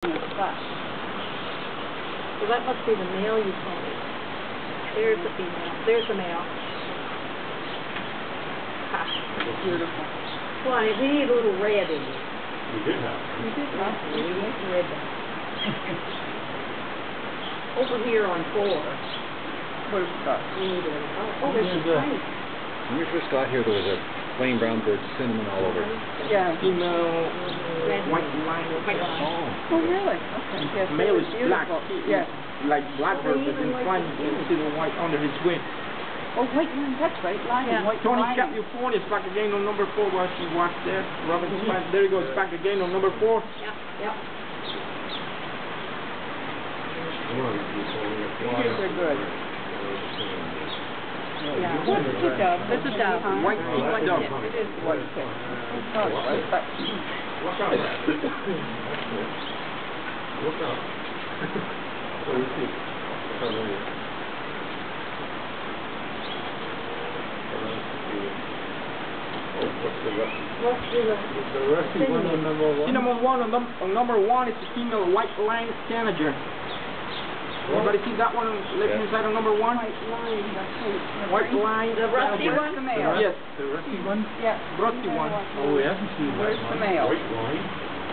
So that must be the male Euphonia. There's the female. There's the male. Ha. Beautiful. Come on, we need a little red in it. We did have. We did have. We need red. Over here on 4. Where's Scott? We need a little. Oh, there's some tiny. When we first got here, there was a plain brown bird, cinnamon all over. Yeah. Female white line. Oh, really? Okay. Yes, Male is black. Yeah. Like blackbird, but in front you can see the white under his wing. Oh, white line, that's right. Line and white. Tawny-capped Euphonia is back again on number 4 while she watched there. Robin, there you go, it's back again on number 4. Yep, yep. These are good. Yeah. What's the dove? That's a dove. White dove. It is white tip. Oh, right, but Look out. Look out. What do you see? What's the rusty one on number 1? See, number 1 on number 1 is the female white line tanager. Everybody see that one left inside on number 1? white line. White line. The rusty one? The male. Yes. The rusty one? Yeah. Rusty one. Oh, we haven't seen Where's the male? White line?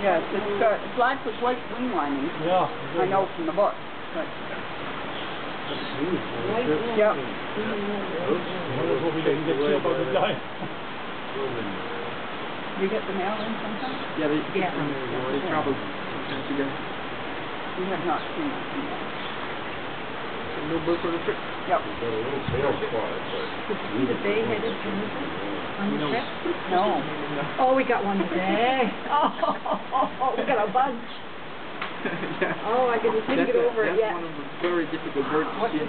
Yes, it's got black with white wing lining. Yeah. I know from the book. But What yeah. we didn't get killed by the giant. You get the male in sometimes? Yeah, they travel together. We have not seen it. No bird for the trip. Yep. See the bay-headed tanager on the trip? No. Oh, we got one today. Oh, we got a bunch. Yeah. Oh, I didn't get over it yet. That's one of the very difficult birds to see.